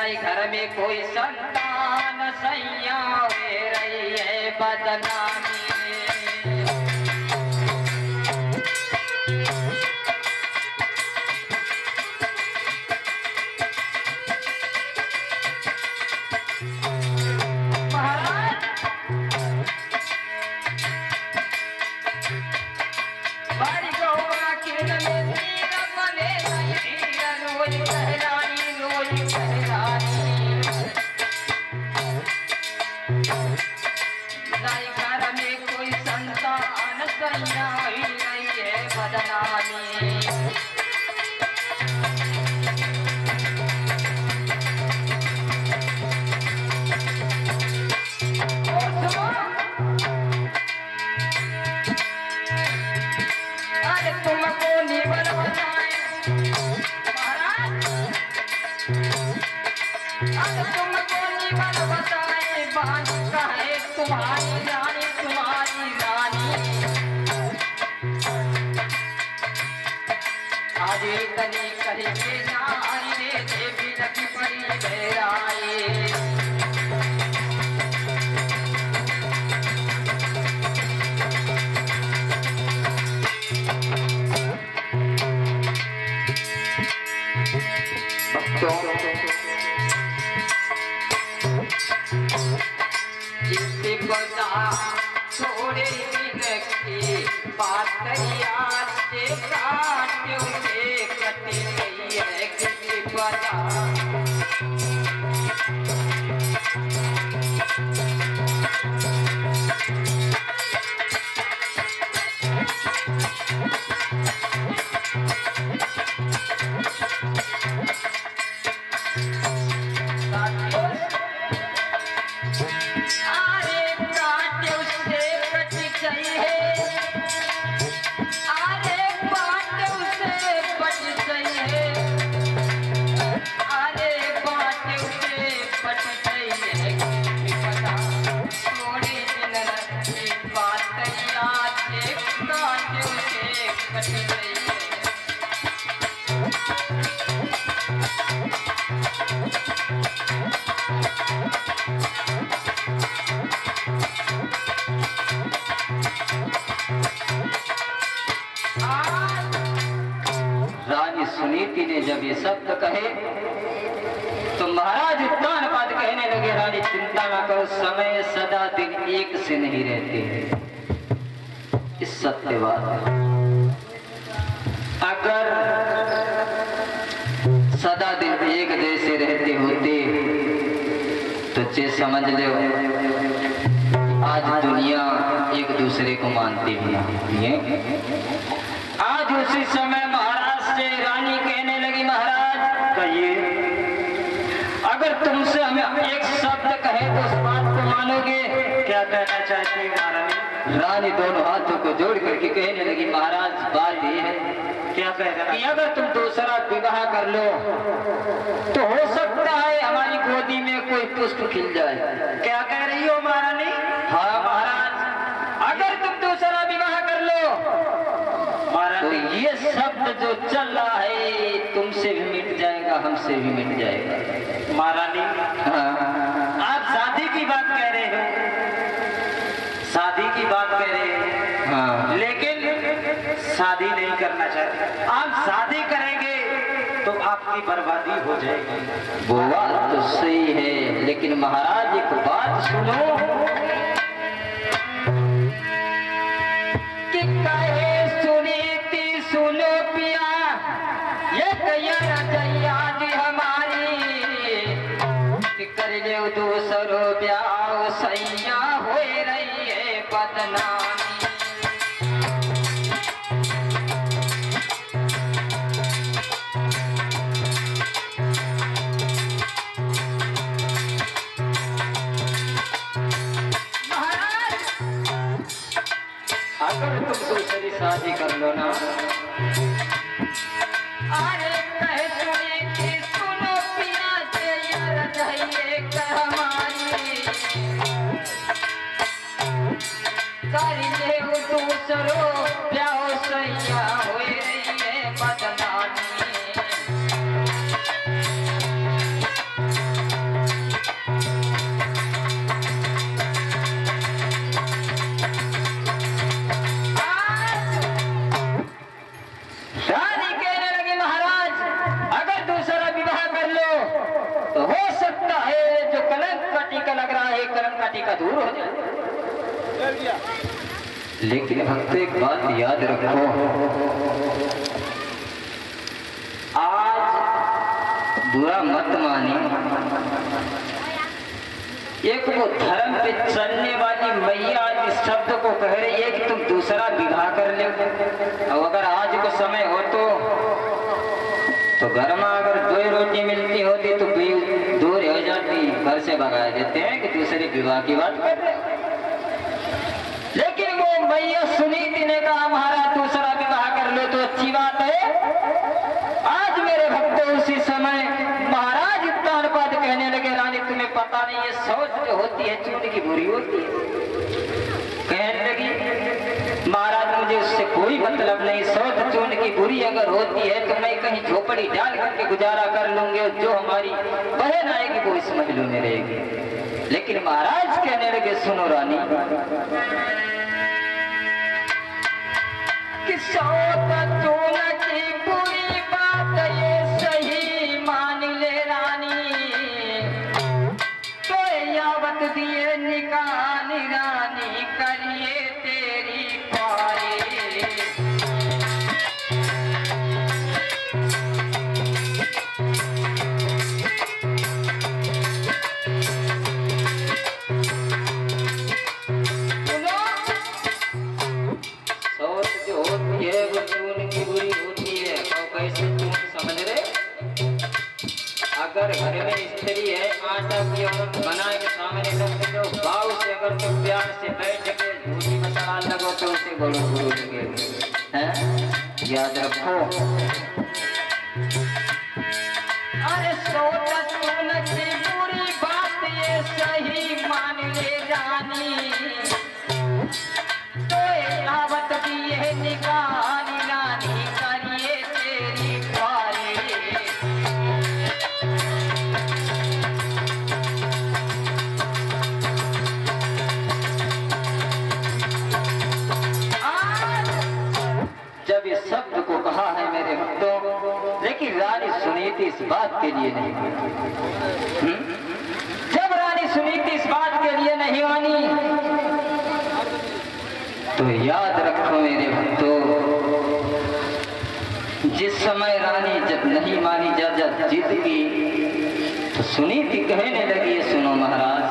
नाई घर में कोई संतान सैया वे रही है बदनामी। तुम्हारी रानी आज तनी कहीं के नारी रे देवी लगी पड़ी बेराए। थोड़े दिन की बात याद से काटे उसे कटी गई है किसी पता। सुनीति ने जब ये शब्द कहे तो महाराज तानपाद कहने लगे, रानी चिंता न करो, समय सदा दिन एक से नहीं रहते हैं। इस सत्य बात है, अगर सदा दिन एक जैसे रहते होते तो ये समझ लो आज दुनिया एक दूसरे को मानती भी है। आज उसी समय महाराज से रानी कहने लगी, महाराज कहिए, अगर तुमसे हमें एक शब्द कहे तो उस बात को मानोगे? क्या कहना चाहती है महारानी? रानी दोनों हाथों को जोड़ करके कहने लगी, महाराज बात ये है, क्या कह रहा है, अगर तुम दूसरा विवाह कर लो तो हो सकता है हमारी गोदी में कोई पुष्प खिल जाए। क्या कह रही हो महारानी? हाँ महाराज, अगर तुम दूसरा विवाह कर लो तो ये शब्द जो चल रहा है तुमसे भी मिट जाएगा, हमसे भी मिट जाएगा। महारानी हाँ, आप शादी की बात कह रहे हो, शादी की बात कह रहे हैं हाँ, लेकिन शादी नहीं करना चाहते। आप शादी करेंगे तो आपकी बर्बादी हो जाएगी। वो बात तो सही है, लेकिन महाराज एक बात सुनो कि कहे सुनीति सुनो पिया, ये रजैया जी हमारी कि कर ले दूसरो ब्याह सैया हो रही है बदनामी। अगर तुम दूसरी शादी कर लो ना, अरे कहे सुने कि सुनो पिया यार चाहिए हमारी कर ले दूसरो ब्याह सैया हो रही है बदनामी। लेकिन भक्त एक बात याद रखो, आज बुरा मत माने, एक वो धर्म पे चलने वाली मैया आज इस शब्द को कह रही है कि तुम दूसरा विवाह कर लो। और अगर आज को समय हो तो घर में अगर 2 रोटी मिलती होती तो दूर हो जाती, घर से भगा देते हैं कि दूसरे विवाह की बात कर रहे। लेकिन वो मैया सुनीति ने कहा महाराज दूसरा विवाह कर लो तो अच्छी बात है। आज मेरे भक्त उसी समय महाराज उत्तानपाद कहने लगे, रानी तुम्हें पता नहीं ये सोच जो होती है चून की बुरी होती है। कहने लगी महाराज मुझे उससे कोई मतलब नहीं, सोच चून की बुरी अगर होती है तो मैं कहीं झोपड़ी डाल करके गुजारा कर लूंगी और जो हमारी बहन आएगी वो इस महलों में रहेगी। लेकिन महाराज कहने लगे सुनो रानी, कि सोच चून की बुरी बात ये सही मान ले रानी, तो यावत दिए निकाल रानी करिए तेरी पारी। सोच जो होती है वो चून की बुरी होती है। और कैसे चून समझ रहे, अगर घर में स्त्री है आटा की औरत बना के सामने रख दो, भाव से अगर तुम प्यार से बैठ के झूठी मसाला लगो तो उसे बड़ो बुरो लगेगा। याद रखो, अरे सोच चून की बुरी बात ये सही मान ले रानी, तो यावत दिए निकाल रानी करिए तेरी पारी। जब इस शब्द को कहा है मेरे भक्तों, लेकिन रानी सुनीति इस बात के लिए नहीं मानी। जब रानी सुनीति इस बात के लिए नहीं मानी तो याद रखो मेरे भक्तों, जिस समय रानी जब नहीं मानी, जब जीत की तो सुनीति कहने लगी सुनो महाराज,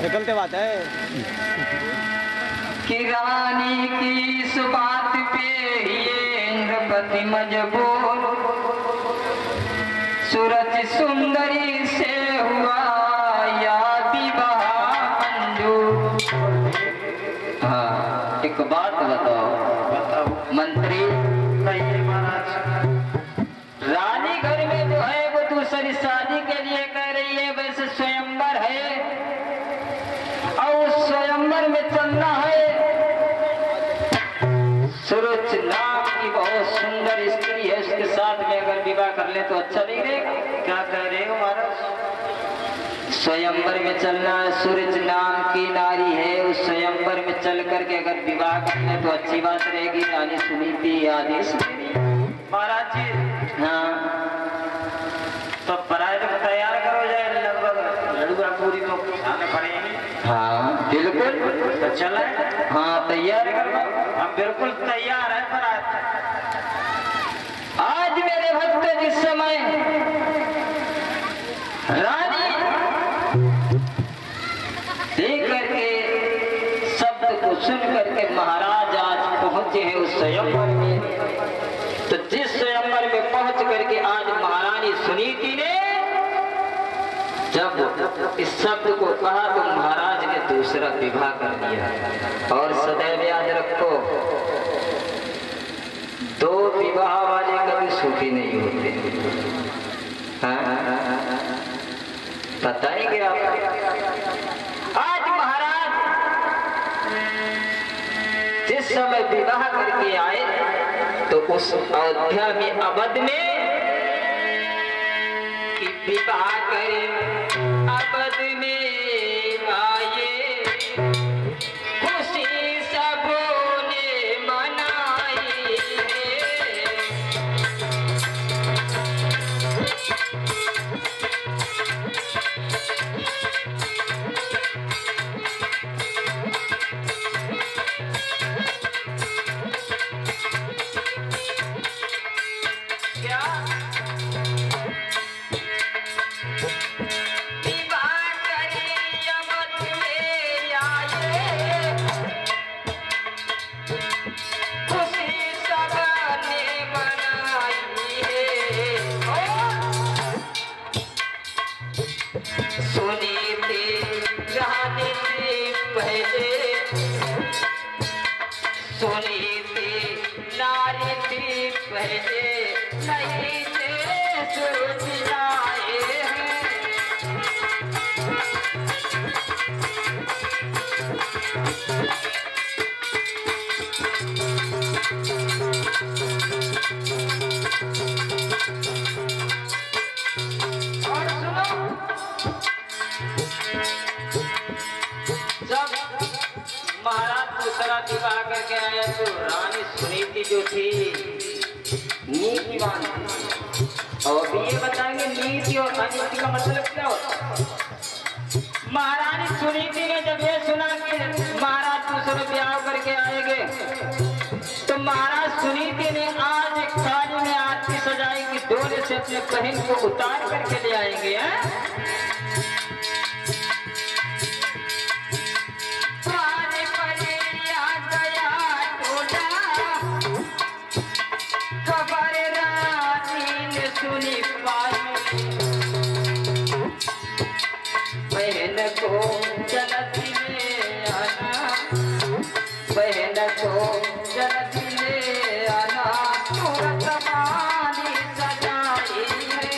गलत बात है कि रानी की इस बात पे ये इंद्रपति मजबूर, सूरज सुंदरी से हुआ या विवाह मंजूर। हाँ एक बात बताओ मंत्री, रानी घर में जो है वो दूसरी शादी के लिए कह रही है, वैसे स्वयंवर है और उस स्वयंवर में चलना है। सूरज नाम की बहुत सुंदर स्त्री है, उसके साथ में अगर विवाह कर ले तो अच्छा नहीं रहेगा। क्या कह रहे हो महाराज? स्वयंवर में चलना है, सूरज नाम की नारी है, उस स्वयंवर में चल करके अगर विवाह कर ले तो अच्छी बात रहेगी। रानी सुनीति आदेश महाराज जी। हाँ तो पराये को तैयार करो जाए, लगभग लड़ुआ पूरी तो खाने पड़ेगी। हाँ बिल्कुल तो चला हाँ तैयार करना, हम बिल्कुल तैयार है। पराये आज मेरे भक्त जिस समय रानी देख करके शब्द को सुन करके महाराज आज पहुंचे हैं उस स्वयंवर में, तो जिस स्वयंवर में पहुंच करके आज महारानी सुनीति ने जब इस शब्द को कहा तो महाराज ने दूसरा विवाह कर दिया। और सदैव याद रखो, 2 विवाह वाले कभी सुखी नहीं होते। बताएंगे आप। आज महाराज जिस समय विवाह करके आए तो उस अयोध्या में अवध में कि विवाह करे अवध में आए, खुशी सबने मनाई। ये नहीं से सूरज आए हैं। और सुनो, जब महाराज दूसरा विवाह करके आया तो रानी सुनीति जो थी नीतिवान थी। और अभी ये बताएंगे नीति और अनीति का मतलब क्या होता है। महारानी सुनीति ने जब ये सुना कि महाराज दूसरे ब्याह करके आएंगे तो महाराज सुनीति ने आज एक थाली में आरती सजाई कि डोले से अपने बहन को उतार करके ले आएंगे हैं? बहन को जल्दी ले आना, बहन को जल्दी ले आना, तुरंत माली सजाई है।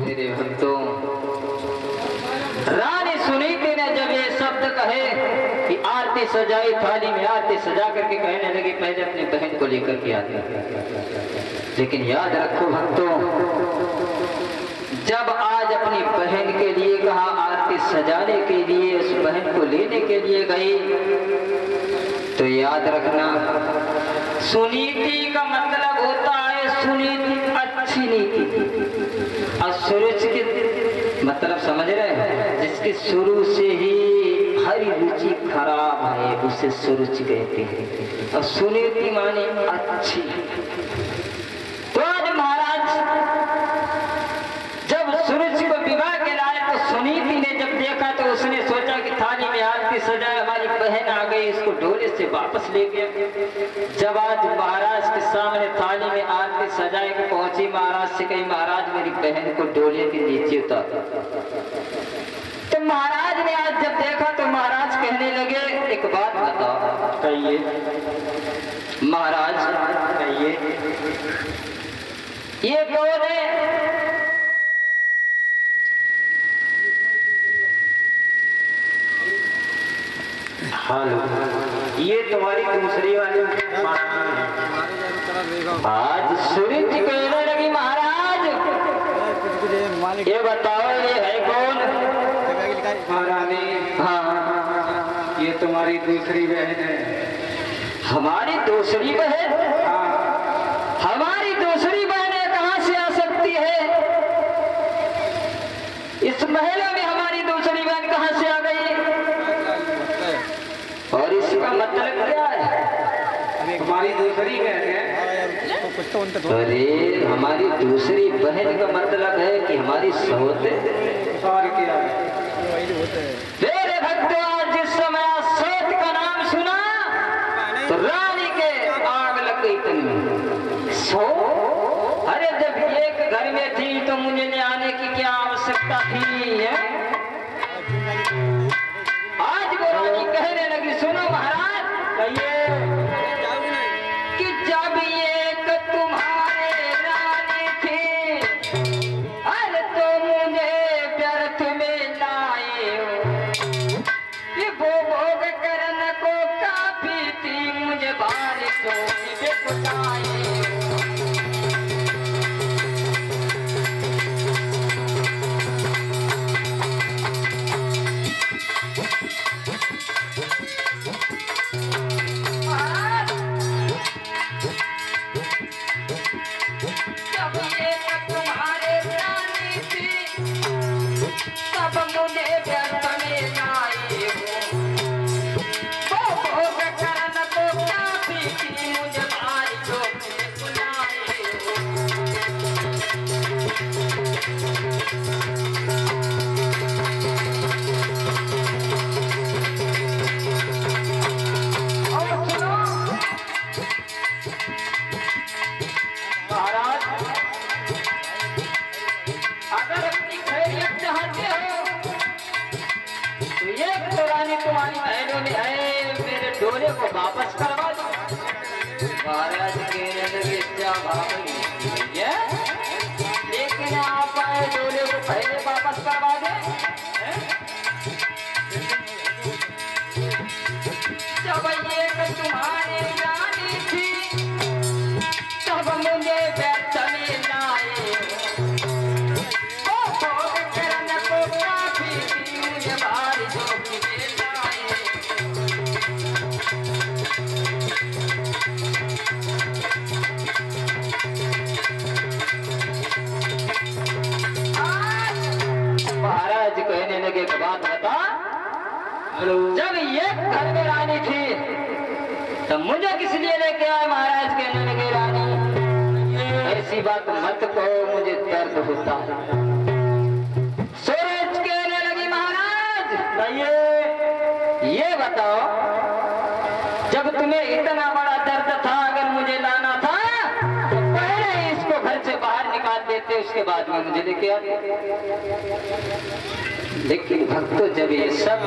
मेरे भक्तों, रानी सुनीति ने जब ये शब्द कहे कि आरती सजाई, थाली में आरती सजा करके कहने लगी पहले अपनी बहन को लेकर के आते। लेकिन याद रखो भक्तों, जब आज अपनी बहन के लिए कहा, आरती सजाने के लिए उस बहन को लेने के लिए गई, तो याद रखना सुनीति का मतलब होता है सुनीति अच्छी नीति। और सूरज की मतलब समझ रहे हैं, जिसकी शुरू से ही हरी रुचि खराब है उसे सुरुचि कहते हैं। और सुनीति माने अच्छी। तो आज महाराज जब सूरज को विवाह के लाए तो सुनीति ने जब देखा तो उसने सोचा कि थाली में आरती सजाए, हमारी बहन आ गई, इसको ढोले से वापस ले गया। जब आज महाराज के सामने थाली में आरती सजाए के पहुंची, महाराज से कही महाराज मेरी बहन को ढोले के नीचे उतार। तो महाराज ने आज जब देखा तो महाराज कहने लगे एक बात बताओ। कहिए महाराज, कहिए ये कौन है? हेलो, ये तुम्हारी दूसरी वाली आज सूरज जी कहने लगी महाराज ये बताओ ये है कौन? महारानी, हाँ, ये तुम्हारी दूसरी बहन है। हमारी दूसरी बहन? हाँ, हमारी दूसरी बहनें कहाँ से आ सकती है? इस महल में हमारी दूसरी बहन कहाँ से आ गई? और इसका मतलब क्या है? हमारी दूसरी बहन है। अरे हमारी दूसरी बहन का मतलब है कि हमारी सहोदर। और क्या? मेरे भक्तों, आज जिस समय सोत का नाम सुना तो रानी के आग लग गई तन में। सो अरे जब एक घर में थी तो मुझे ले आने की क्या आवश्यकता थी है? आज वो रानी कहने लगी सुनो महाराज, कहिए कि जब एक तुम्हारे रानी थी, अरे तो मुझे व्यर्थ में लाए हो। ये भोग करने को काफी थी, मुझे बारिशों की बिताए। महाराज कहने लगे क्या बात है, लेकिन आप आए डोले को पहले वापस करवा दे। जब ये तुम्हारे रानी थी तब मुझे बैठने लाए, ओ भोग करने को काफी थी मुझे भारी जोखिम लाए। महाराज कहने लगे एक बात बता, जब ये घर में रानी थी तो मुझे किस लिए लेके आए? महाराज कहने लगे रानी ऐसी बात मत कहो, मुझे दर्द होता है। सूरज कहने लगी महाराज ये बताओ, जब तुम्हें इतना बड़ा दर्द था, अगर मुझे लाना था तो पहले ही इसको घर से बाहर निकाल देते, उसके बाद में मुझे लेके आते। लेकिन भक्तों जब ये सब